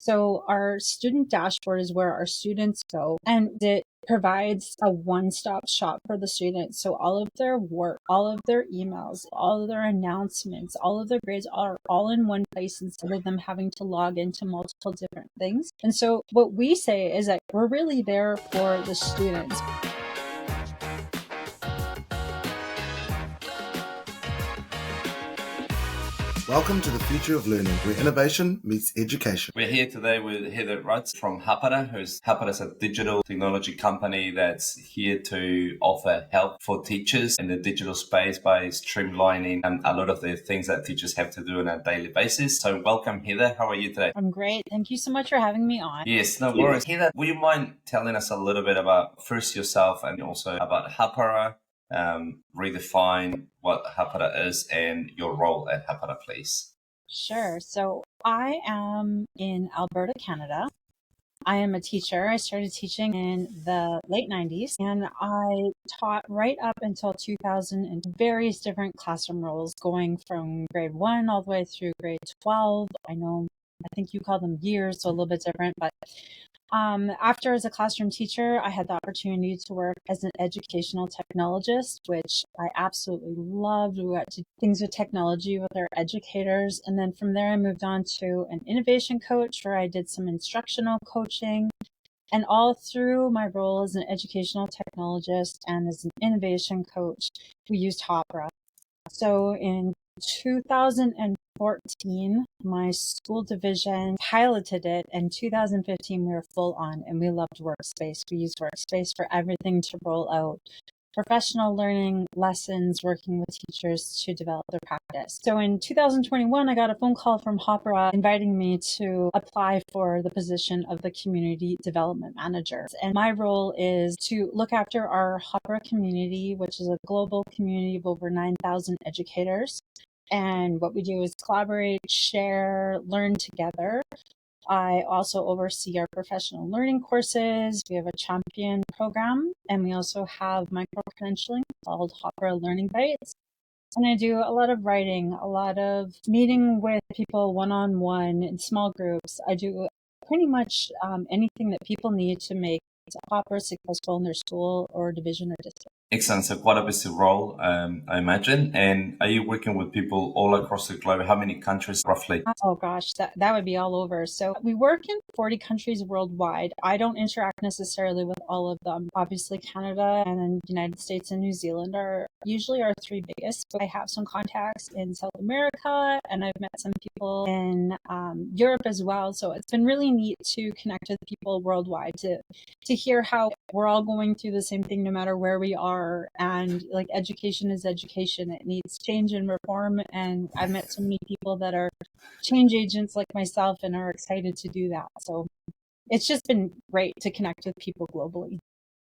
So our student dashboard is where our students go, and it provides a one-stop shop for the students. So all of their work, all of their emails, all of their announcements, all of their grades are all in one place instead of them having to log into multiple different things. And so what we say is that we're really there for the students. Welcome to the Future of Learning, where innovation meets education. We're here today with Heather Rentz from Hapara. Hapara is a digital technology company that's here to offer help for teachers in the digital space by streamlining a lot of the things that teachers have to do on a daily basis. So welcome, Heather. How are you today? I'm great. Thank you so much for having me on. Yes, no worries. Heather, would you mind telling us a little bit about first yourself and also about Hapara? Redefine what Hapara is and your role at Hapara, please. Sure. So I am in Alberta, Canada. I am a teacher. I started teaching in the late 90s, and I taught right up until 2000 in various different classroom roles, going from grade 1 all the way through grade 12. I think you call them years, so a little bit different, but after, as a classroom teacher, I had the opportunity to work as an educational technologist, which I absolutely loved. We got to do things with technology with our educators. And then from there, I moved on to an innovation coach where I did some instructional coaching. And all through my role as an educational technologist and as an innovation coach, we used Hapara. So in 2014, my school division piloted it. In 2015, we were full on, and we loved Workspace. We used Workspace for everything to roll out professional learning lessons, working with teachers to develop their practice. So in 2021, I got a phone call from Hapara inviting me to apply for the position of the Community Development Manager. And my role is to look after our Hapara community, which is a global community of over 9,000 educators. And what we do is collaborate, share, learn together. I also oversee our professional learning courses. We have a champion program, and we also have micro-credentialing called Hapara Learning Bites. And I do a lot of writing, a lot of meeting with people one-on-one in small groups. I do pretty much anything that people need to make Hapara successful in their school or division or district. Excellent. So quite a busy role, I imagine. And are you working with people all across the globe? How many countries roughly? Oh gosh, that would be all over. So we work in 40 countries worldwide. I don't interact necessarily with all of them. Obviously, Canada and then United States and New Zealand are usually our three biggest. But I have some contacts in South America, and I've met some people in Europe as well. So it's been really neat to connect with people worldwide to hear how we're all going through the same thing no matter where we are. And like, education is education. It needs change and reform. And I've met so many people that are change agents like myself and are excited to do that. So it's just been great to connect with people globally.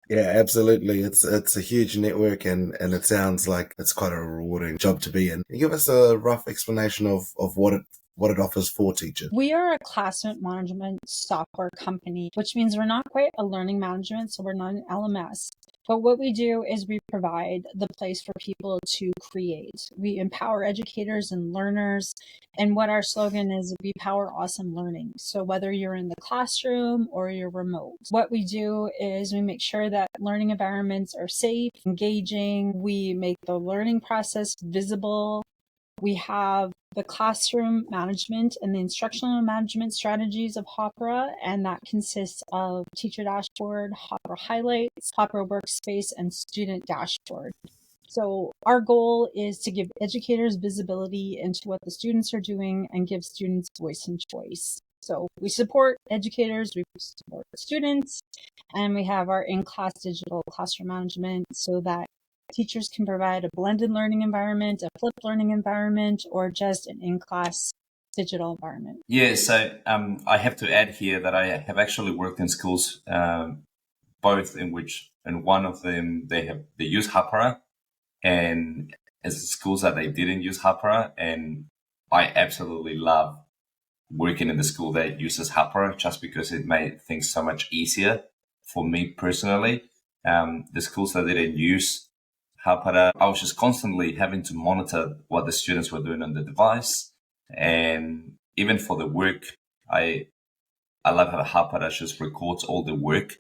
Yeah, absolutely. It's a huge network, and it sounds like it's quite a rewarding job to be in. Can you give us a rough explanation of what it offers for teachers? We are a classroom management software company, which means we're not quite a learning management, so we're not an LMS. But what we do is we provide the place for people to create. We empower educators and learners. And what our slogan is, we power awesome learning. So whether you're in the classroom or you're remote, what we do is we make sure that learning environments are safe, engaging. We make the learning process visible. We have the classroom management and the instructional management strategies of Hapara, and that consists of Teacher Dashboard, Hapara Highlights, Hapara Workspace, and Student Dashboard. So our goal is to give educators visibility into what the students are doing and give students voice and choice. So we support educators, we support students, and we have our in-class digital classroom management so that teachers can provide a blended learning environment, a flipped learning environment, or just an in-class digital environment. Yeah, so I have to add here that I have actually worked in schools, both in which, and one of them, they use Hapara, and as schools that they didn't use Hapara, and I absolutely love working in the school that uses Hapara just because it made things so much easier for me personally. The schools that didn't use Hapara, I was just constantly having to monitor what the students were doing on the device. And even for the work, I I love how Hapara just records all the work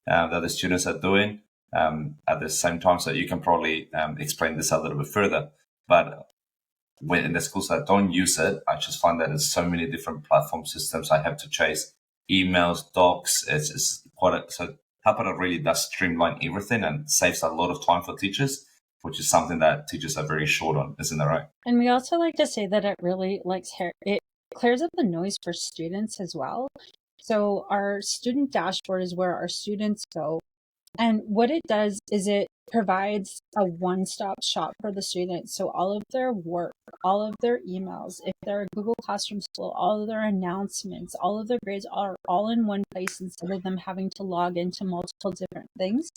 that the students are doing at the same time. So you can probably explain this a little bit further. But when in the schools that don't use it, I just find that there's so many different platform systems I have to chase, emails, docs. It's quite so Hapara really does streamline everything and saves a lot of time for teachers, which is something that teachers are very short on, isn't that right? And we also like to say that it really it clears up the noise for students as well. So our student dashboard is where our students go. And what it does is it provides a one-stop shop for the students. So all of their work, all of their emails, if they're a Google Classroom school, all of their announcements, all of their grades are all in one place instead of them having to log into multiple different things.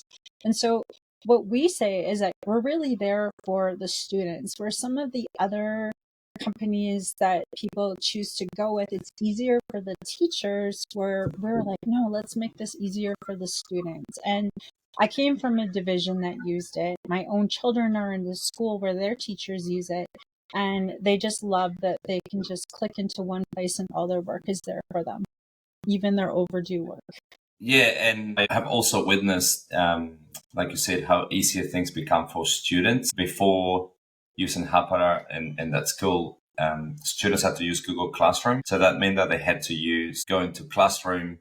And so what we say is that we're really there for the students, where some of the other companies that people choose to go with, it's easier for the teachers, where we're like, no, let's make this easier for the students. And I came from a division that used it. My own children are in the school where their teachers use it, and they just love that they can just click into one place and all their work is there for them, even their overdue work. Yeah, and I have also witnessed, like you said, how easier things become for students. Before using Hapara in that school, students had to use Google Classroom. So that meant that they had to go into Classroom,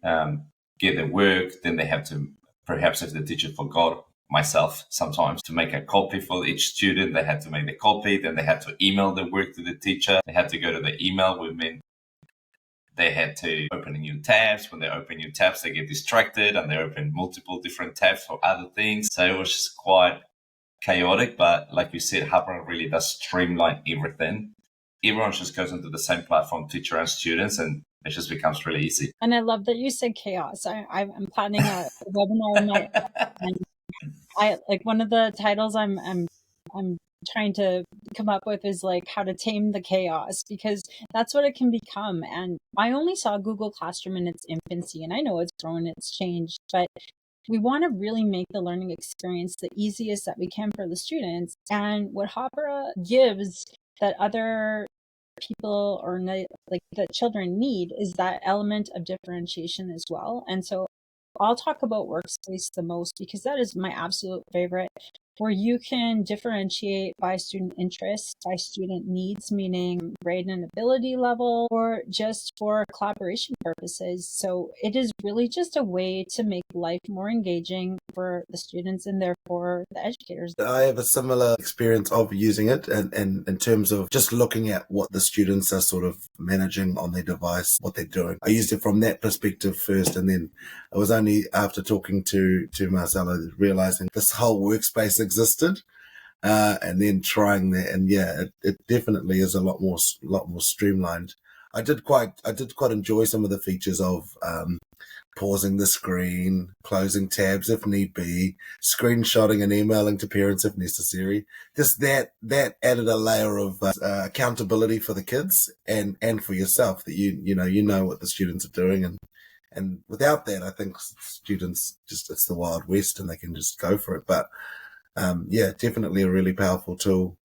get their work, then they have to, perhaps if the teacher forgot, myself sometimes, to make a copy for each student, they had to make the copy, then they had to email the work to the teacher. They had to go to the email, which meant they had to open new tabs. When they open new tabs, they get distracted and they open multiple different tabs for other things. So it was just quite chaotic. But like you said, Hapara really does streamline everything. Everyone just goes into the same platform, teacher and students, and it just becomes really easy. And I love that you said chaos. I'm planning a webinar and I like one of the titles I'm trying to come up with is like how to tame the chaos, because that's what it can become. And I only saw Google Classroom in its infancy, and I know it's grown, it's changed, but we want to really make the learning experience the easiest that we can for the students. And what Hapara gives that other people or like that children need is that element of differentiation as well. And so I'll talk about Workspace the most because that is my absolute favorite, where you can differentiate by student interests, by student needs, meaning grade and ability level, or just for collaboration purposes. So it is really just a way to make life more engaging for the students and therefore the educators. I have a similar experience of using it, and in terms of just looking at what the students are sort of managing on their device, what they're doing. I used it from that perspective first, and then it was only after talking to Marcelo realizing this whole Workspace existed, and then trying that, and yeah, it definitely is a lot more streamlined. I did quite enjoy some of the features of pausing the screen, closing tabs if need be, screenshotting and emailing to parents if necessary. Just that added a layer of accountability for the kids and for yourself, that you know what the students are doing, and without that, I think students it's the Wild West and they can just go for it. But yeah, definitely a really powerful tool.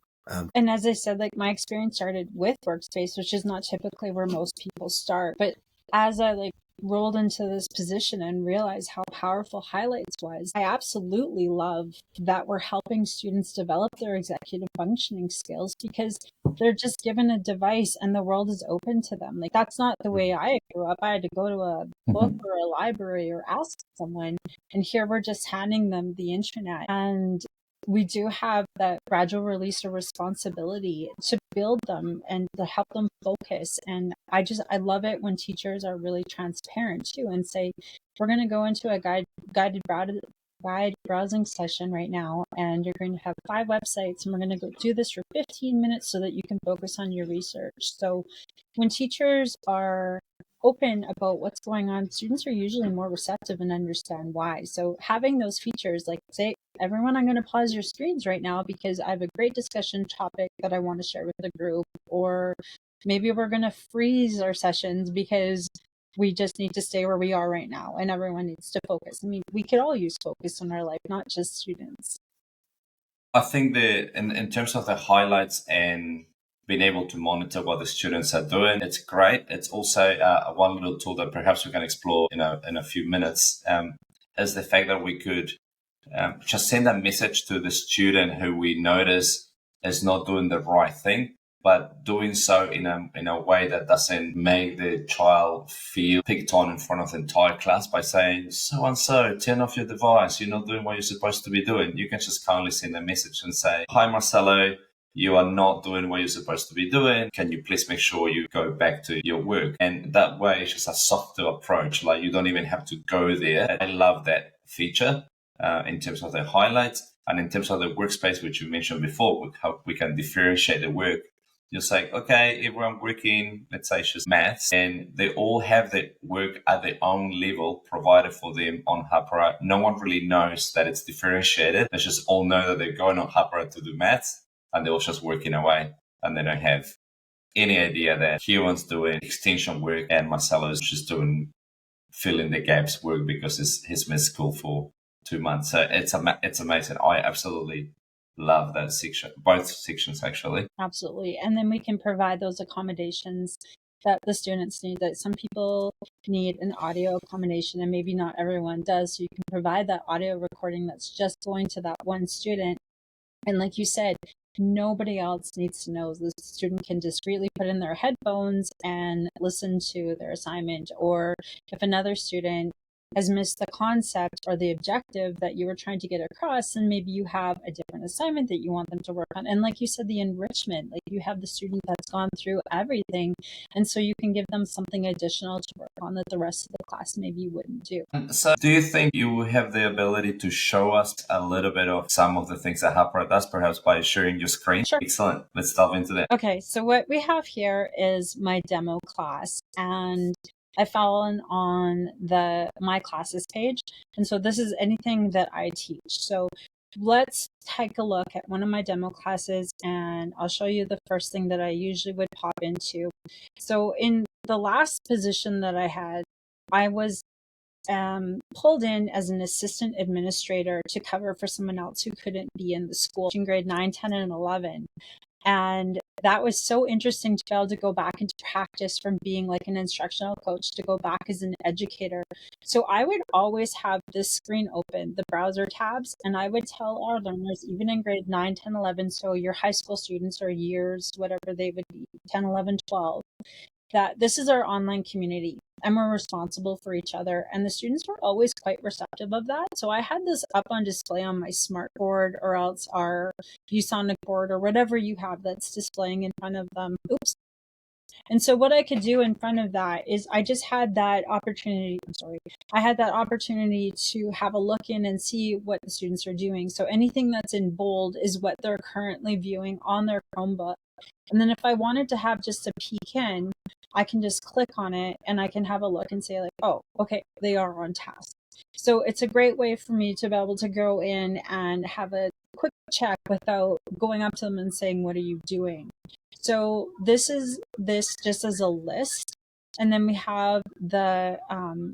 And as I said, like my experience started with Workspace, which is not typically where most people start. But as I rolled into this position and realized how powerful Highlights was, I absolutely love that we're helping students develop their executive functioning skills, because they're just given a device and the world is open to them. Like that's not the way I grew up. I had to go to a book or a library or ask someone, and here we're just handing them the internet. And we do have that gradual release of responsibility to build them and to help them focus. And I love it when teachers are really transparent too and say, we're going to go into a guided browsing session right now, and you're going to have 5 websites, and we're going to go do this for 15 minutes so that you can focus on your research. So when teachers are open about what's going on, students are usually more receptive and understand why. So having those features, like say, everyone, I'm going to pause your screens right now because I have a great discussion topic that I want to share with the group, or maybe we're going to freeze our sessions because we just need to stay where we are right now and everyone needs to focus. I mean, we could all use focus in our life, not just students. I think that in terms of the highlights and being able to monitor what the students are doing. It's great. It's also one little tool that perhaps we can explore, in a few minutes, is the fact that we could just send a message to the student who we notice is not doing the right thing, but doing so in a way that doesn't make the child feel picked on in front of the entire class by saying, so and so, turn off your device, you're not doing what you're supposed to be doing. You can just kindly send a message and say, hi Marcelo, you are not doing what you're supposed to be doing. Can you please make sure you go back to your work? And that way it's just a softer approach. Like, you don't even have to go there. I love that feature in terms of the highlights, and in terms of the workspace, which you mentioned before, how we can differentiate the work. You're saying, okay, everyone working, let's say it's just maths, and they all have their work at their own level provided for them on Hapara. No one really knows that it's differentiated. They just all know that they're going on Hapara to do maths, and they're all just working away, and they don't have any idea that Huon's doing extension work and Marcelo's just doing fill in the gaps work because he's missed school for 2 months. So it's amazing. I absolutely love that section, both sections actually. Absolutely. And then we can provide those accommodations that the students need. That some people need an audio accommodation and maybe not everyone does. So you can provide that audio recording that's just going to that one student. And like you said, nobody else needs to know. The student can discreetly put in their headphones and listen to their assignment. Or if another student has missed the concept or the objective that you were trying to get across, and maybe you have a different assignment that you want them to work on. And like you said, the enrichment, like you have the student that's gone through everything, and so you can give them something additional to work on that the rest of the class maybe you wouldn't do. So do you think you have the ability to show us a little bit of some of the things that Hapara does, perhaps by sharing your screen? Sure. Excellent. Let's delve into that. Okay, so what we have here is my demo class, and I've fallen on my classes page. And so this is anything that I teach. So let's take a look at one of my demo classes, and I'll show you the first thing that I usually would pop into. So in the last position that I had, I was pulled in as an assistant administrator to cover for someone else who couldn't be in the school in grade 9, 10, and 11. And that was so interesting to be able to go back into practice from being like an instructional coach to go back as an educator. So I would always have this screen open, the browser tabs, and I would tell our learners, even in grade 9, 10, 11, so your high school students or years, whatever they would be, 10, 11, 12, that this is our online community and we're responsible for each other. And the students were always quite receptive of that. So I had this up on display on my smart board or else our ViewSonic board or whatever you have that's displaying in front of them. Oops. And so what I could do in front of that is I just had that opportunity. I had that opportunity to have a look in and see what the students are doing. So anything that's in bold is what they're currently viewing on their Chromebook. And then if I wanted to have just a peek in, I can just click on it and I can have a look and say like, oh, okay, they are on task. So it's a great way for me to be able to go in and have a quick check without going up to them and saying, what are you doing? So this just as a list. And then we have the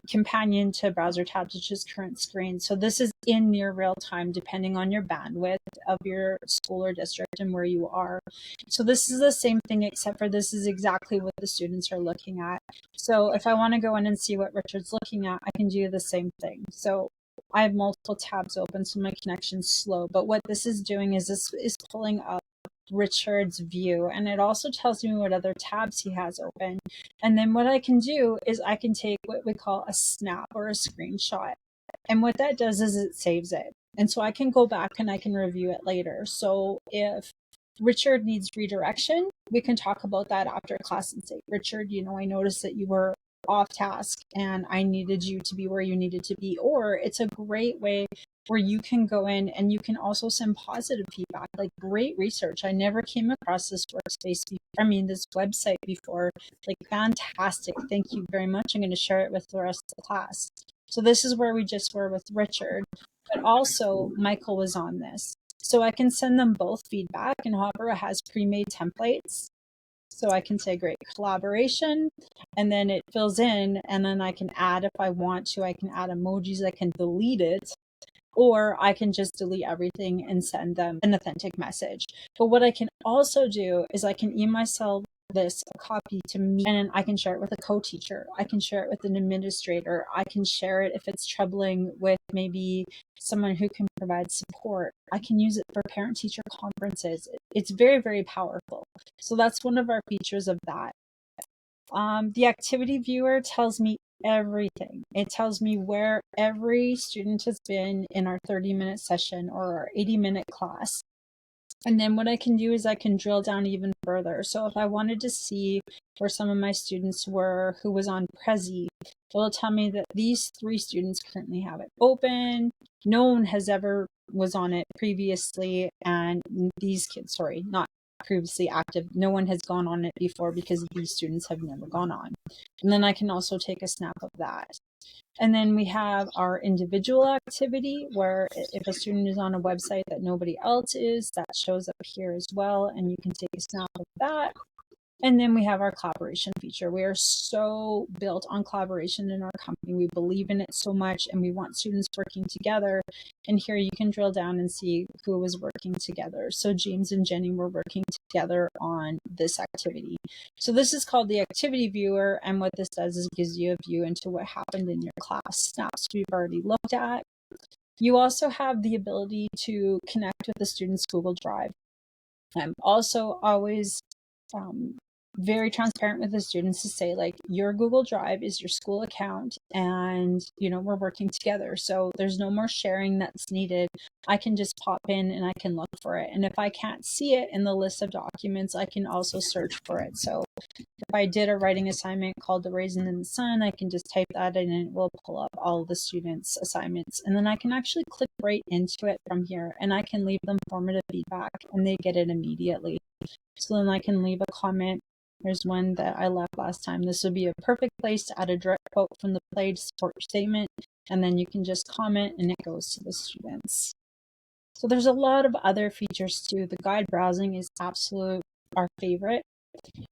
companion to browser tabs, which is current screen. So this is in near real time, depending on your bandwidth of your school or district and where you are. So this is the same thing, except for this is exactly what the students are looking at. So if I want to go in and see what Richard's looking at, I can do the same thing. So I have multiple tabs open, so my connection's slow. But what this is doing is this is pulling up Richard's view, and it also tells me what other tabs he has open. And then what I can do is I can take what we call a snap or a screenshot, and what that does is it saves it, and so I can go back and I can review it later. So if Richard needs redirection, we can talk about that after class and say, Richard, I noticed that you were off task and I needed you to be where you needed to be. Or it's a great way where you can go in and you can also send positive feedback, like great research. I never came across this workspace this website before, like fantastic. Thank you very much. I'm going to share it with the rest of the class. So this is where we just were with Richard, but also Michael was on this. So I can send them both feedback, and Hapara has pre-made templates. So I can say great collaboration, and then it fills in, and then I can add if I want to. I can add emojis, I can delete it. or I can just delete everything and send them an authentic message. But what I can also do is I can email myself this a copy to me, and I can share it with a co-teacher. I can share it with an administrator. I can share it if it's troubling with maybe someone who can provide support. I can use it for parent-teacher conferences. It's very, very powerful. So that's one of our features of that. The activity viewer tells me everything. It tells me where every student has been in our 30-minute session or our 80-minute class. And then what I can do is I can drill down even further. So if I wanted to see where some of my students were who was on Prezi, it will tell me that these 3 students currently have it open. No one has ever was on it previously, and these kids, sorry, not previously active, no one has gone on it before because these students have never gone on. And then I can also take a snap of that. And then we have our individual activity, where if a student is on a website that nobody else is, that shows up here as well, and you can take a snap of that. And then we have our collaboration feature. We are so built on collaboration in our company. We believe in it so much, and we want students working together. And here you can drill down and see who was working together. So James and Jenny were working together on this activity. So this is called the activity viewer. And what this does is gives you a view into what happened in your class. Snaps we've already looked at. You also have the ability to connect with the student's Google Drive. I'm also always very transparent with the students to say, like, your Google Drive is your school account, and we're working together, so there's no more sharing that's needed. I can just pop in and I can look for it, and if I can't see it in the list of documents, I can also search for it. So if I did a writing assignment called The Raisin in the Sun, I can just type that in and it will pull up all of the students' assignments, and then I can actually click right into it from here, and I can leave them formative feedback and they get it immediately. So then I can leave a comment. There's one that I left last time. This would be a perfect place to add a direct quote from the play to support your statement, and then you can just comment and it goes to the students. So there's a lot of other features too. The guide browsing is absolute our favorite.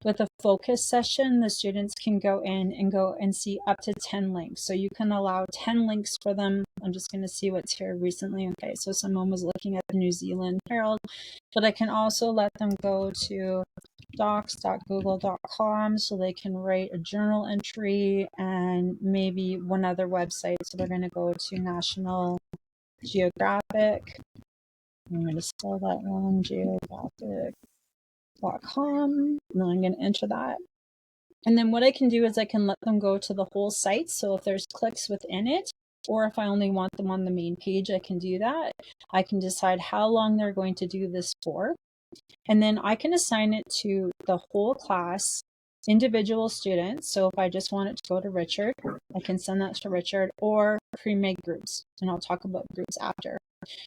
With a focus session, the students can go and see up to 10 links. So you can allow 10 links for them. I'm just going to see what's here recently. Okay, so someone was looking at the New Zealand Herald, but I can also let them go to docs.google.com so they can write a journal entry and maybe one other website. So they're going to go to National Geographic. I'm going to spell that wrong, geographic.com, and then I'm going to enter that. And then what I can do is I can let them go to the whole site. So if there's clicks within it, or if I only want them on the main page, I can do that. I can decide how long they're going to do this for. And then I can assign it to the whole class, individual students. So if I just want it to go to Richard, I can send that to Richard, or pre-made groups. And I'll talk about groups after.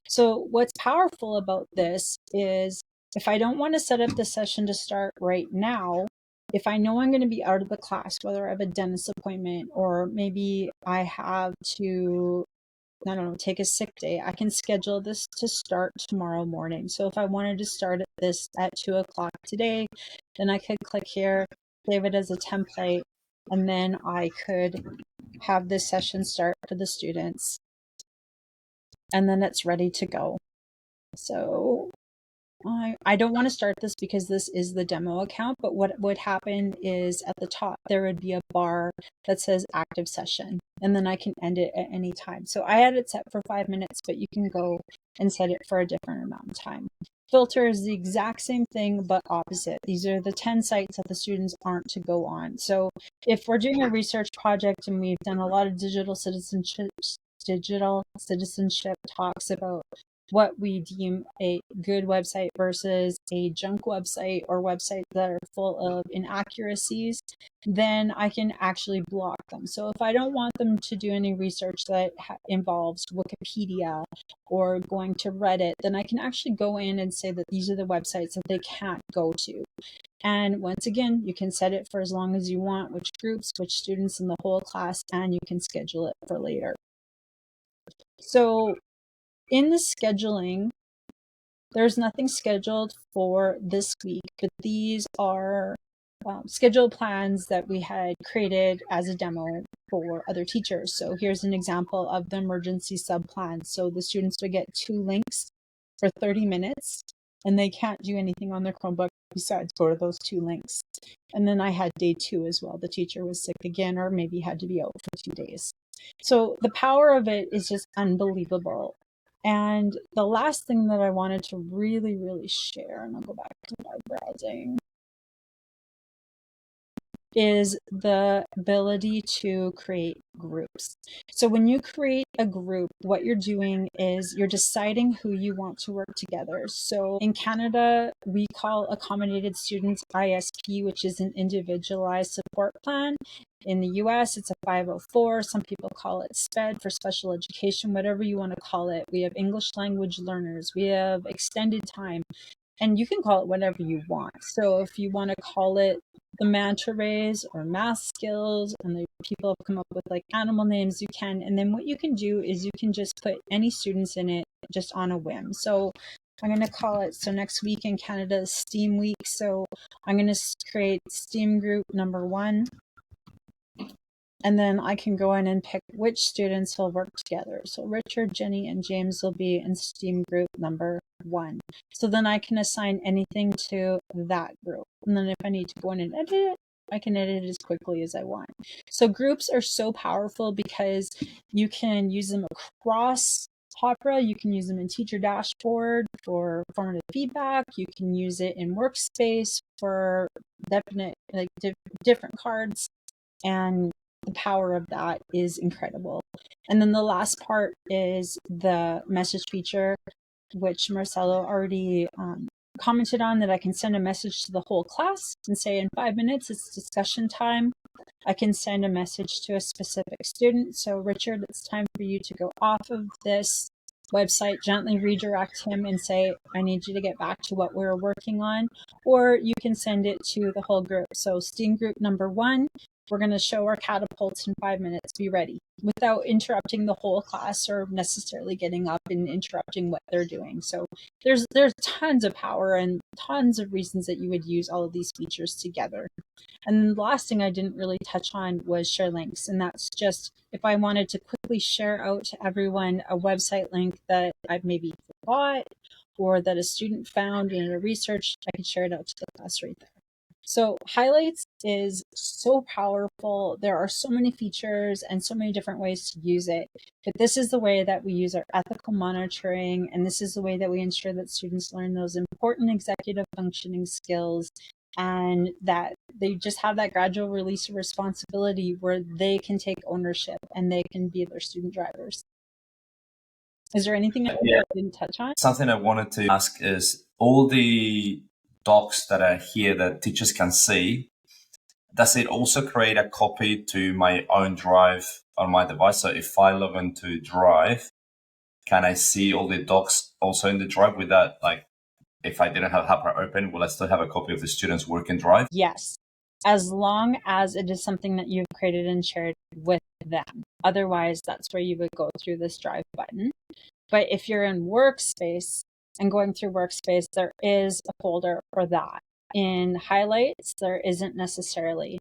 So what's powerful about this is if I don't want to set up the session to start right now, if I know I'm going to be out of the class, whether I have a dentist appointment or maybe I have to, I don't know, take a sick day, I can schedule this to start tomorrow morning. So if I wanted to start this at 2 o'clock today, then I could click here, save it as a template, and then I could have this session start for the students. And then it's ready to go. So I don't want to start this because this is the demo account, but what would happen is at the top, there would be a bar that says active session, and then I can end it at any time. So I had it set for 5 minutes, but you can go and set it for a different amount of time. Filter is the exact same thing, but opposite. These are the 10 sites that the students aren't to go on. So if we're doing a research project and we've done a lot of digital citizenship talks about what we deem a good website versus a junk website or websites that are full of inaccuracies, then I can actually block them. So if I don't want them to do any research that involves Wikipedia or going to Reddit, then I can actually go in and say that these are the websites that they can't go to. And once again, you can set it for as long as you want, which groups, which students in the whole class, and you can schedule it for later. So in the scheduling, there's nothing scheduled for this week, but these are schedule plans that we had created as a demo for other teachers. So here's an example of the emergency sub plan. So the students would get 2 links for 30 minutes, and they can't do anything on their Chromebook besides go to those 2 links. And then I had day 2 as well. The teacher was sick again, or maybe had to be out for 2 days. So the power of it is just unbelievable. And the last thing that I wanted to really, really share, and I'll go back to my browsing, is the ability to create groups. So when you create a group, what you're doing is you're deciding who you want to work together. So in Canada, we call accommodated students ISP, which is an individualized support plan. In the US, it's a 504. Some people call it SPED for special education, whatever you want to call it. We have English language learners. We have extended time. And you can call it whatever you want. So if you want to call it the manta rays or math skills, and the people have come up with like animal names, you can. And then what you can do is you can just put any students in it just on a whim. So I'm going to call it, so next week in Canada is STEAM week. So I'm going to create STEAM group number 1. And then I can go in and pick which students will work together. So Richard, Jenny, and James will be in STEAM group number 1. So then I can assign anything to that group. And then if I need to go in and edit it, I can edit it as quickly as I want. So groups are so powerful because you can use them across Hapara. You can use them in Teacher Dashboard for formative feedback. You can use it in Workspace for definite, like different cards. And the power of that is incredible. And then the last part is the message feature, which Marcelo already commented on, that I can send a message to the whole class and say in 5 minutes it's discussion time. I can send a message to a specific student. So Richard, it's time for you to go off of this website, gently redirect him and say, I need you to get back to what we're working on. Or you can send it to the whole group. So STEAM group number 1, we're going to show our catapults in 5 minutes. Be ready, without interrupting the whole class or necessarily getting up and interrupting what they're doing. So there's tons of power and tons of reasons that you would use all of these features together. And then the last thing I didn't really touch on was share links. And that's just if I wanted to quickly share out to everyone a website link that I've maybe forgot or that a student found in a research, I could share it out to the class right there. So highlights is so powerful. There are so many features and so many different ways to use it. But this is the way that we use our ethical monitoring. And this is the way that we ensure that students learn those important executive functioning skills and that they just have that gradual release of responsibility where they can take ownership and they can be their student drivers. Is there anything else I didn't touch on? Something I wanted to ask is all the docs that are here that teachers can see, does it also create a copy to my own Drive on my device? So if I log into Drive, can I see all the docs also in the Drive with that? Like if I didn't have Hapara open, will I still have a copy of the student's work in Drive? Yes, as long as it is something that you've created and shared with them. Otherwise, that's where you would go through this Drive button. But if you're in Workspace and going through Workspace, there is a folder for that. In Highlights, there isn't necessarily.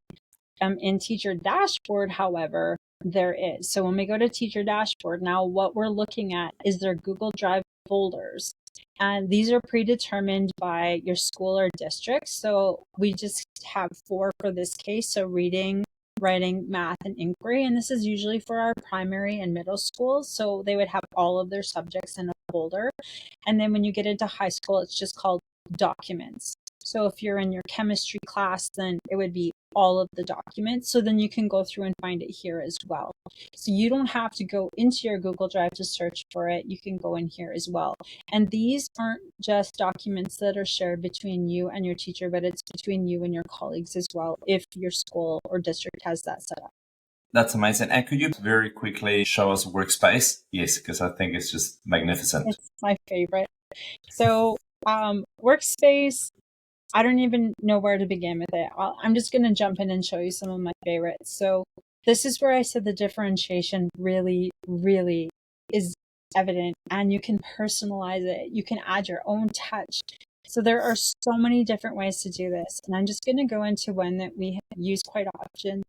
In Teacher Dashboard, however, there is. So when we go to Teacher Dashboard, now what we're looking at is their Google Drive folders. And these are predetermined by your school or district. So we just have 4 for this case. So reading, writing, math, and inquiry. And this is usually for our primary and middle schools. So they would have all of their subjects in a folder. And then when you get into high school, it's just called documents. So if you're in your chemistry class, then it would be all of the documents. So then you can go through and find it here as well. So you don't have to go into your Google Drive to search for it. You can go in here as well. And these aren't just documents that are shared between you and your teacher, but it's between you and your colleagues as well, if your school or district has that set up. That's amazing. And could you very quickly show us Workspace? Yes, because I think it's just magnificent. It's my favorite. So Workspace, I don't even know where to begin with it. I'm just going to jump in and show you some of my favorites. So this is where I said the differentiation really, really is evident, and you can personalize it. You can add your own touch. So there are so many different ways to do this. And I'm just going to go into one that we use quite often.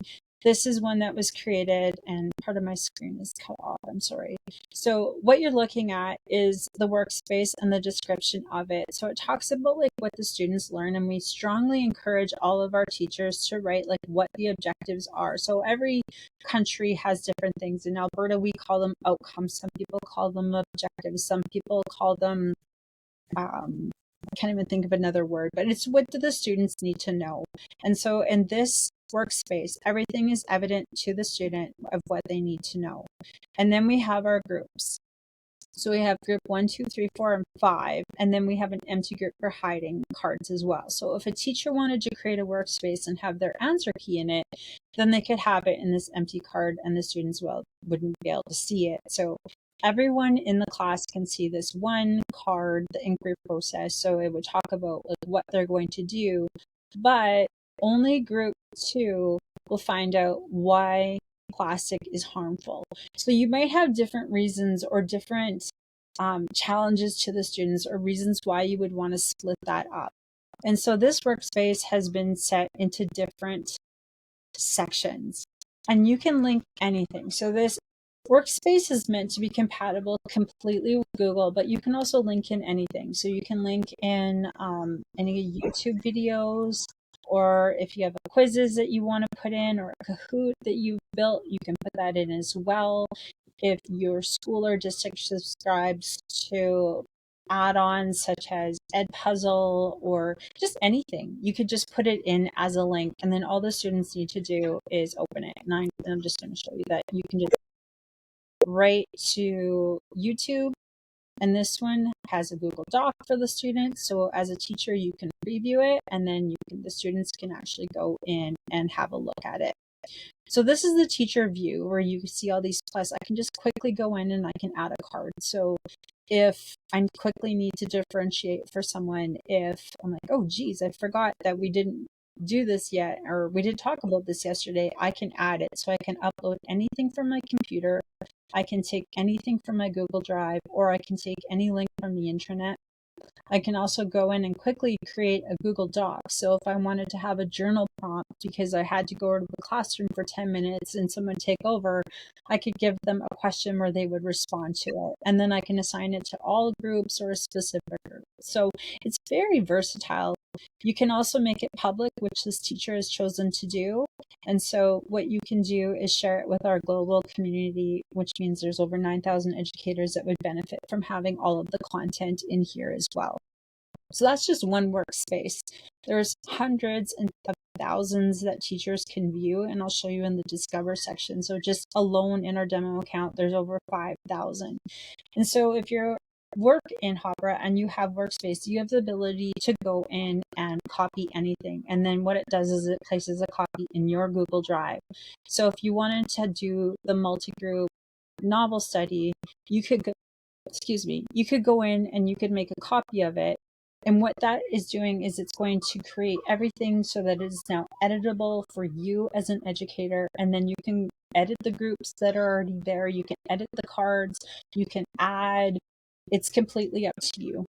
This is one that was created, and part of my screen is cut off. I'm sorry. So what you're looking at is the workspace and the description of it. So it talks about like what the students learn, and we strongly encourage all of our teachers to write like what the objectives are. So every country has different things. In Alberta, we call them outcomes. Some people call them objectives. Some people call them I can't even think of another word, but it's what do the students need to know. And so in this workspace, everything is evident to the student of what they need to know. And then we have our groups. So we have group 1, 2, 3, 4, and 5, and then we have an empty group for hiding cards as well. So if a teacher wanted to create a workspace and have their answer key in it, then they could have it in this empty card, and the students wouldn't be able to see it. So everyone in the class can see this one card, the inquiry process. So it would talk about like what they're going to do, but only group 2 will find out why plastic is harmful. So you might have different reasons or different challenges to the students or reasons why you would want to split that up. And so this workspace has been set into different sections, and you can link anything. So this workspace is meant to be compatible completely with Google, but you can also link in anything. So you can link in any YouTube videos, or if you have quizzes that you want to put in, or a Kahoot that you've built, you can put that in as well. If your school or district subscribes to add-ons such as Edpuzzle or just anything, you could just put it in as a link, and then all the students need to do is open it. And I'm just going to show you that you can just right to YouTube, and this one has a Google Doc for the students. So as a teacher, you can preview it, and then the students can actually go in and have a look at it. So this is the teacher view where you see all these plus. I can just quickly go in and I can add a card. So if I quickly need to differentiate for someone, if I'm like, oh geez, I forgot that we didn't do this yet, or we did talk about this yesterday, I can add it. So I can upload anything from my computer, I can take anything from my Google Drive, or I can take any link from the internet. I can also go in and quickly create a Google Doc. So if I wanted to have a journal prompt because I had to go to the classroom for 10 minutes and someone take over, I could give them a question where they would respond to it. And then I can assign it to all groups or a specific group. So it's very versatile. You can also make it public, which this teacher has chosen to do. And so what you can do is share it with our global community, which means there's over 9,000 educators that would benefit from having all of the content in here as well. So that's just one workspace. There's hundreds and thousands that teachers can view, and I'll show you in the Discover section. So just alone in our demo account, there's over 5,000. And so if you're work in Hapara and you have Workspace, you have the ability to go in and copy anything. And then what it does is it places a copy in your Google Drive. So if you wanted to do the multi-group novel study, you could go in and you could make a copy of it. And what that is doing is it's going to create everything so that it is now editable for you as an educator. And then you can edit the groups that are already there. You can edit the cards. You can add. It's completely up to you.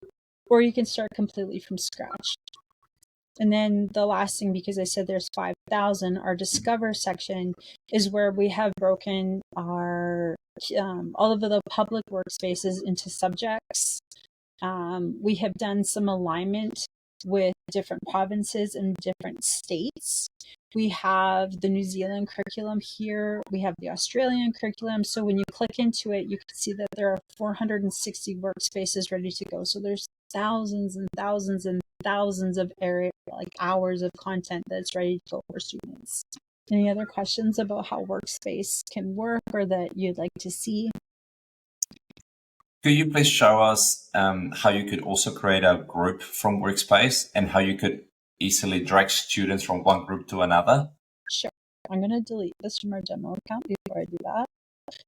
Or you can start completely from scratch. And then the last thing, because I said there's 5,000, our Discover section is where we have broken our all of the public workspaces into subjects. We have done some alignment with different provinces and different states. We have the New Zealand curriculum here. We have the Australian curriculum. So when you click into it, you can see that there are 460 workspaces ready to go. So there's thousands and thousands and thousands of hours of content that's ready to go for students. Any other questions about how Workspace can work or that you'd like to see? Could you please show us how you could also create a group from Workspace and how you could easily drag students from one group to another? Sure. I'm going to delete this from our demo account before I do that.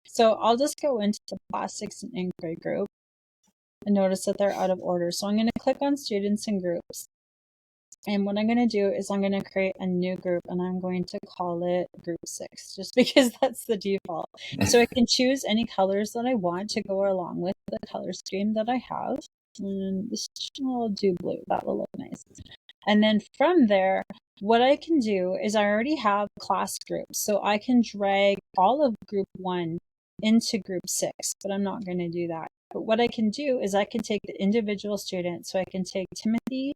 So I'll just go into the plastics and inquiry group and notice that they're out of order. So I'm going to click on students and groups. And what I'm going to do is I'm going to create a new group, and I'm going to call it group 6, just because that's the default. So I can choose any colors that I want to go along with the color scheme that I have. And this I'll do blue. That will look nice. And then from there, what I can do is I already have class groups. So I can drag all of group 1 into group 6, but I'm not going to do that. But what I can do is I can take the individual student. So I can take Timothy,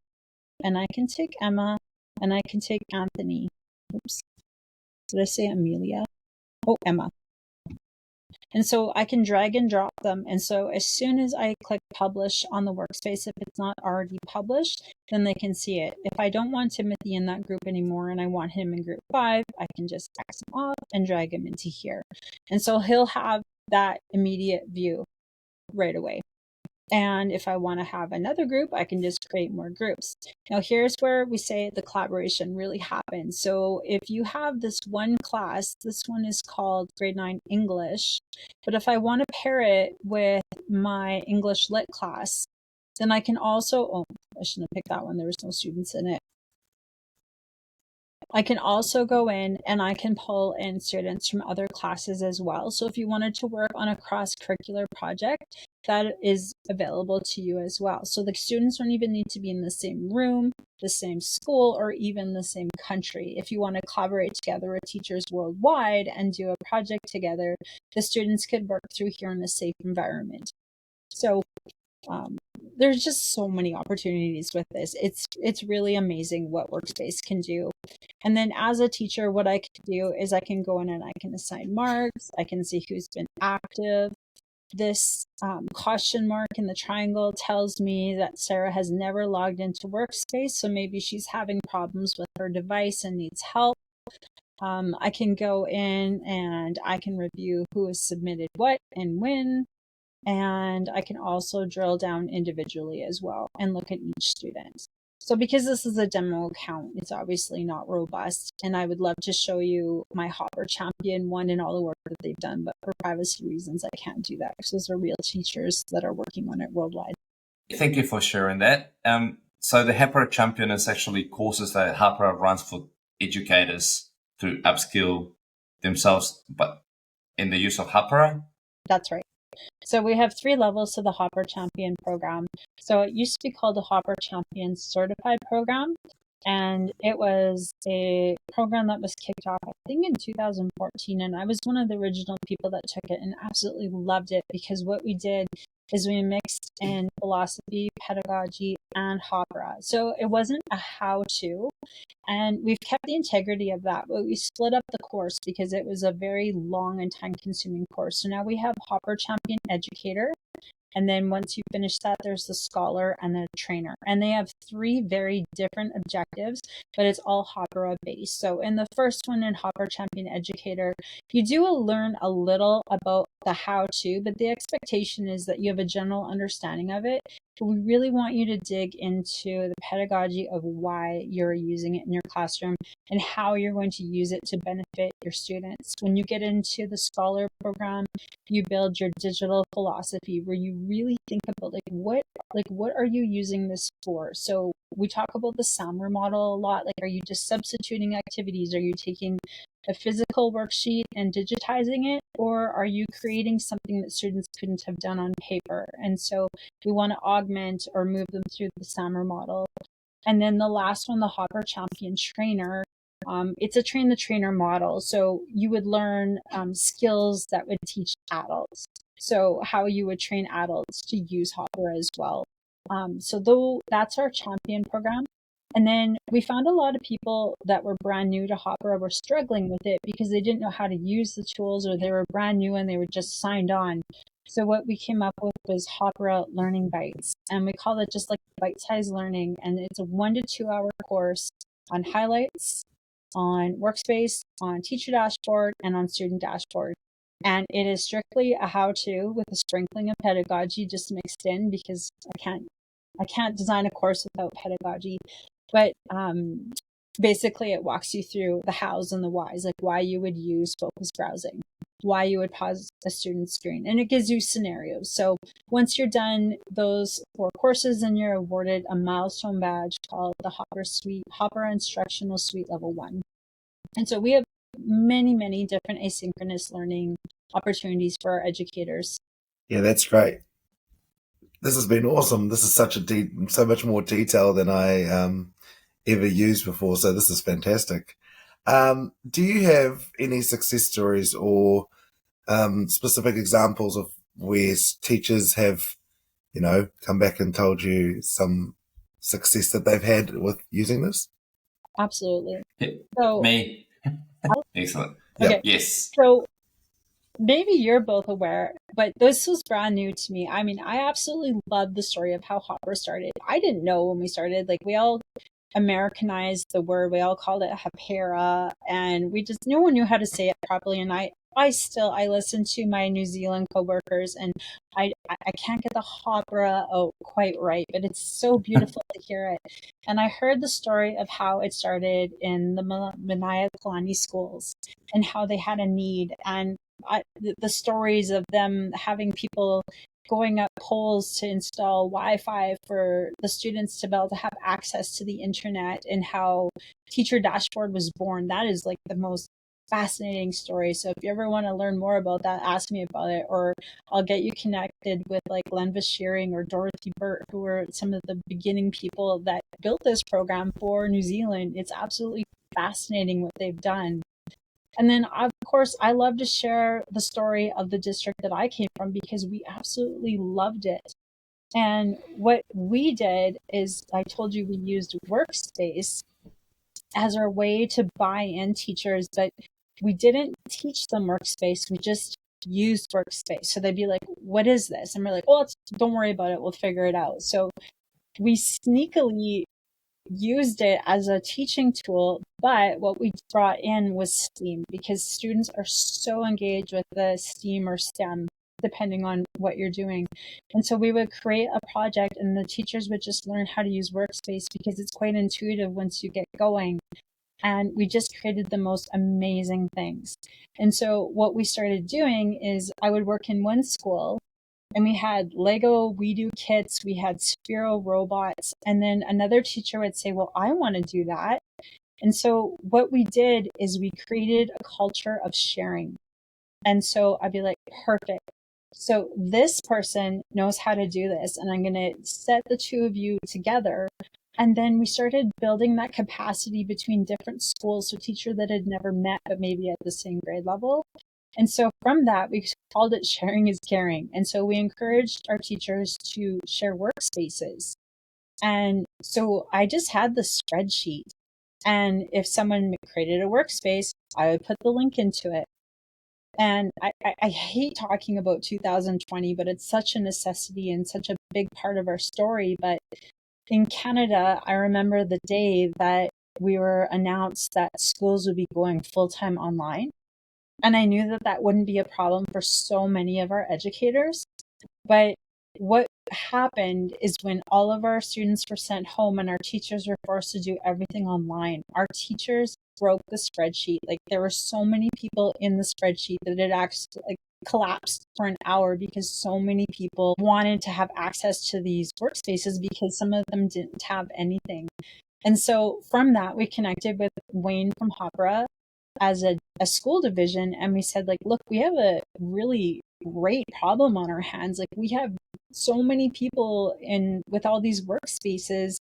and I can take Emma, and I can take Anthony. Oops. Did I say Amelia? Oh, Emma. And so I can drag and drop them. And so as soon as I click publish on the workspace, if it's not already published, then they can see it. If I don't want Timothy in that group anymore and I want him in group 5, I can just X him off and drag him into here. And so he'll have that immediate view right away. And if I want to have another group, I can just create more groups. Now, here's where we say the collaboration really happens. So if you have this one class, this one is called grade 9 English. But if I want to pair it with my English Lit class, then I can also, oh, I shouldn't have picked that one. There was no students in it. I can also go in and I can pull in students from other classes as well. So if you wanted to work on a cross-curricular project, that is available to you as well. So the students don't even need to be in the same room, the same school, or even the same country. If you want to collaborate together with teachers worldwide and do a project together, the students could work through here in a safe environment. So there's just so many opportunities with this. It's really amazing what Workspace can do. And then as a teacher, what I can do is I can go in and I can assign marks. I can see who's been active. This caution mark in the triangle tells me that Sarah has never logged into Workspace, so maybe she's having problems with her device and needs help. I can go in and I can review who has submitted what and when. And I can also drill down individually as well and look at each student. So because this is a demo account, it's obviously not robust. And I would love to show you my Hopper Champion one and all the work that they've done. But for privacy reasons, I can't do that because those are real teachers that are working on it worldwide. Thank you for sharing that. So the Hapara Champion is actually courses that Hapara runs for educators to upskill themselves, but in the use of Hapara. That's right. So we have 3 levels to the Hopper Champion program. So it used to be called the Hopper Champion Certified Program. And it was a program that was kicked off, I think, in 2014. And I was one of the original people that took it and absolutely loved it because what we did is we mixed in philosophy, pedagogy, and Hopera. So it wasn't a how-to. And we've kept the integrity of that, but we split up the course because it was a very long and time-consuming course. So now we have Hopper Champion Educator. And then once you finish that, there's the scholar and the trainer. And they have 3 very different objectives, but it's all Hopera based. So in the first one, in Hopper Champion Educator, you do learn a little about the how-to, but the expectation is that you have a general understanding of it. But we really want you to dig into the pedagogy of why you're using it in your classroom and how you're going to use it to benefit your students. When you get into the scholar program, you build your digital philosophy where you really think about what are you using this for? So we talk about the Samwer model a lot. Like, are you just substituting activities? Are you taking a physical worksheet and digitizing it, or are you creating something that students couldn't have done on paper? And so we want to augment or move them through the Samwer model. And then the last one, the Hopper Champion Trainer, it's a train the trainer model. So you would learn skills that would teach adults. So how you would train adults to use Hopper as well. So that's our champion program. And then we found a lot of people that were brand new to Hopper were struggling with it because they didn't know how to use the tools, or they were brand new and they were just signed on. So what we came up with was Hopper Learning Bites, and we call it just like bite-sized learning. And it's a 1 to 2 hour course on highlights, on Workspace, on Teacher Dashboard, and on Student Dashboard. And it is strictly a how-to with a sprinkling of pedagogy just mixed in, because I can't design a course without pedagogy. But basically it walks you through the hows and the whys, like why you would use focus browsing, why you would pause a student's screen, and it gives you scenarios. So once you're done those 4 courses, then you're awarded a milestone badge called the Hopper Instructional Suite Level 1. And so we have many different asynchronous learning opportunities for our educators. Yeah, that's great. This has been awesome. This is so much more detail than I ever used before. So this is fantastic. Do you have any success stories or specific examples of where teachers have, come back and told you some success that they've had with using this? Absolutely. So, Me. Excellent. okay. Yes. So maybe you're both aware, but this was brand new to me. I mean, I absolutely love the story of how Hapara started. I didn't know when we started, like we all Americanized the word. We all called it Hapara, and no one knew how to say it properly. And I listen to my New Zealand coworkers, and I can't get the Hapara quite right, but it's so beautiful to hear it. And I heard the story of how it started in the Manaya Kalani schools and how they had a need, and the stories of them having people going up poles to install Wi-Fi for the students to be able to have access to the internet, and how Teacher Dashboard was born. That is like the most fascinating story. So if you ever want to learn more about that, ask me about it, or I'll get you connected with like Glenvis Shearing or Dorothy Burt, who were some of the beginning people that built this program for New Zealand. It's absolutely fascinating what they've done. And then, of course, I love to share the story of the district that I came from because we absolutely loved it. And what we did is, I told you we used Workspace as our way to buy in teachers, but we didn't teach them Workspace. We just used Workspace. So they'd be like, what is this? And we're like, well, don't worry about it. We'll figure it out. So we sneakily used it as a teaching tool, but what we brought in was STEAM, because students are so engaged with the STEAM or STEM, depending on what you're doing. And so we would create a project and the teachers would just learn how to use Workspace because it's quite intuitive once you get going. And we just created the most amazing things. And so what we started doing is I would work in one school, and we had Lego WeDo kits, we had Sphero robots, and then another teacher would say, well, I want to do that. And so what we did is we created a culture of sharing. And so I'd be like, perfect. So this person knows how to do this, and I'm going to set the two of you together. And then we started building that capacity between different schools, so teachers that had never met, but maybe at the same grade level. And so from that, we called it sharing is caring. And so we encouraged our teachers to share workspaces. And so I just had the spreadsheet. And if someone created a workspace, I would put the link into it. And I hate talking about 2020, but it's such a necessity and such a big part of our story. But in Canada, I remember the day that we were announced that schools would be going full-time online. And I knew that that wouldn't be a problem for so many of our educators. But what happened is when all of our students were sent home and our teachers were forced to do everything online, our teachers broke the spreadsheet. Like there were so many people in the spreadsheet that it actually collapsed for an hour because so many people wanted to have access to these workspaces because some of them didn't have anything. And so from that, we connected with Wayne from Hapara as a school division, and we said, like, look, we have a really great problem on our hands. Like, we have so many people with all these workspaces.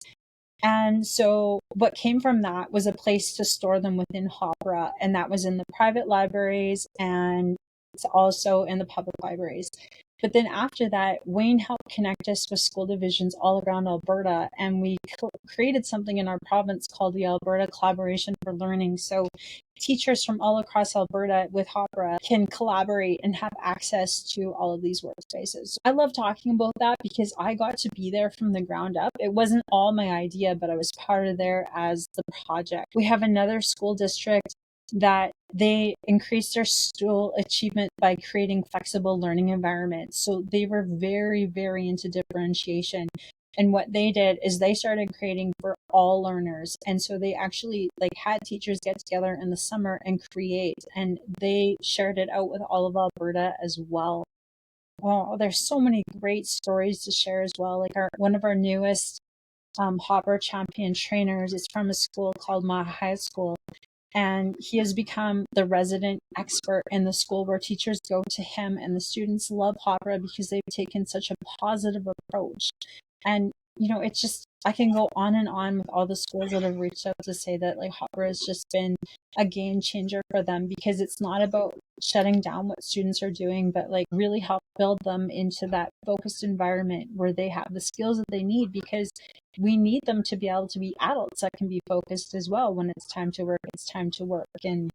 And so what came from that was a place to store them within Hapara, and that was in the private libraries and it's also in the public libraries. But then after that, Wayne helped connect us with school divisions all around Alberta, and we created something in our province called the Alberta Collaboration for Learning. So teachers from all across Alberta with Hapara can collaborate and have access to all of these workspaces. I love talking about that because I got to be there from the ground up. It wasn't all my idea, but I was part of there as the project. We have another school district that they increased their school achievement by creating flexible learning environments. So they were very, very into differentiation. And what they did is they started creating for all learners. And so they actually had teachers get together in the summer and create, and they shared it out with all of Alberta as well. Oh, there's so many great stories to share as well. Like one of our newest Hopper champion trainers is from a school called Maha High School. And he has become the resident expert in the school, where teachers go to him, and the students love Hapara because they've taken such a positive approach. And, it's just, I can go on and on with all the schools that have reached out to say that like Hapara has just been a game changer for them, because it's not about shutting down what students are doing, but like really help build them into that focused environment where they have the skills that they need, because we need them to be able to be adults that can be focused as well. When it's time to work, it's time to work. And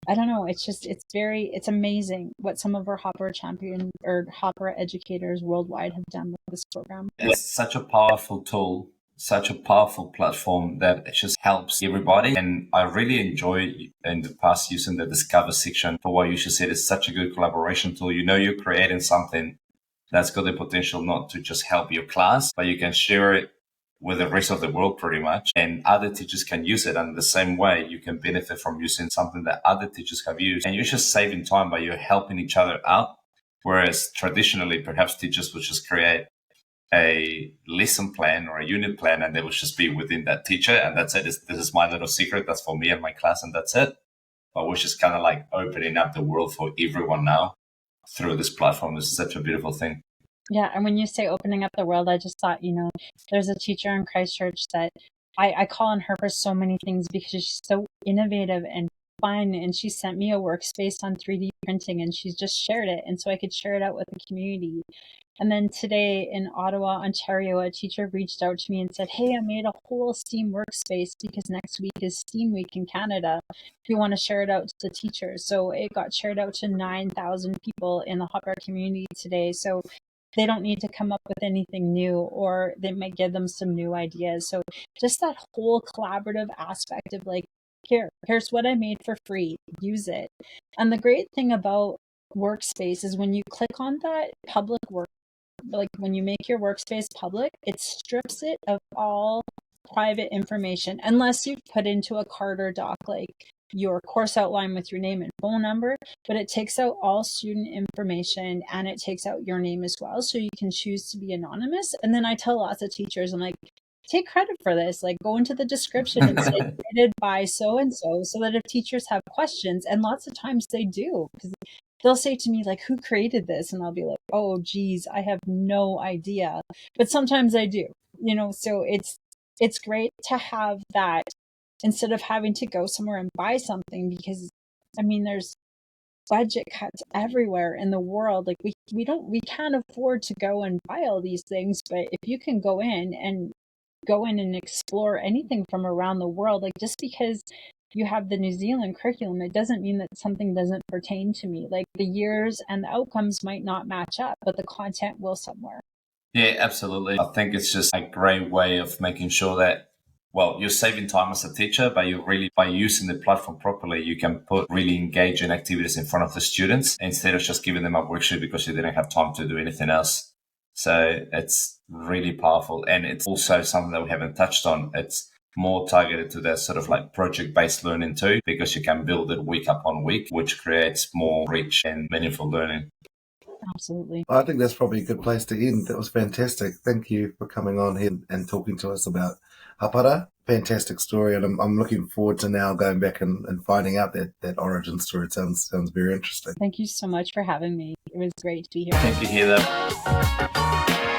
I don't know, it's amazing what some of our Hapara educators worldwide have done with this program. It's such a powerful tool, such a powerful platform that it just helps everybody. And I really enjoy in the past using the Discover section for what you just said. It's such a good collaboration tool. You're creating something that's got the potential not to just help your class, but you can share it with the rest of the world pretty much. And other teachers can use it. And the same way you can benefit from using something that other teachers have used. And you're just saving time by you're helping each other out. Whereas traditionally, perhaps teachers would just create a lesson plan or a unit plan, and they would just be within that teacher. And that's it. This is my little secret. That's for me and my class, and that's it. But we're just kind of like opening up the world for everyone now through this platform. It's such a beautiful thing. Yeah, and when you say opening up the world, I just thought, there's a teacher in Christchurch that I call on her for so many things, because she's so innovative and fun, and she sent me a workspace on 3D printing, and she's just shared it, and so I could share it out with the community. And then today in Ottawa, Ontario, a teacher reached out to me and said, hey, I made a whole STEAM workspace because next week is STEAM week in Canada. Do you want to share it out to the teachers? So it got shared out to 9,000 people in the Hapara community today. So they don't need to come up with anything new, or they might give them some new ideas. So just that whole collaborative aspect of like, here's what I made for free, use it. And the great thing about Workspace is when you click on that public work, like when you make your workspace public, it strips it of all private information, unless you've put into a card or doc like your course outline with your name and phone number, but it takes out all student information, and it takes out your name as well, so you can choose to be anonymous. And then I tell lots of teachers, I'm like, take credit for this, like go into the description and say created by so and so that if teachers have questions, and lots of times they do, because they'll say to me like, who created this? And I'll be like, oh geez, I have no idea, but sometimes I do, so it's great to have that instead of having to go somewhere and buy something, because there's budget cuts everywhere in the world. Like we can't afford to go and buy all these things, but if you can go in and explore anything from around the world, like just because you have the New Zealand curriculum, it doesn't mean that something doesn't pertain to me. Like the years and the outcomes might not match up, but the content will somewhere. Yeah, absolutely. I think it's just a great way of making sure that, well, you're saving time as a teacher, but you really, by using the platform properly, you can put really engaging activities in front of the students instead of just giving them a worksheet because you didn't have time to do anything else. So it's really powerful. And it's also something that we haven't touched on. It's more targeted to that sort of like project-based learning too, because you can build it week upon week, which creates more rich and meaningful learning. Absolutely. I think that's probably a good place to end. That was fantastic. Thank you for coming on here and talking to us about Hapara. Fantastic story. And I'm looking forward to now going back and finding out that origin story. It sounds very interesting. Thank you so much for having me. It was great to be here. Thank you, Heather.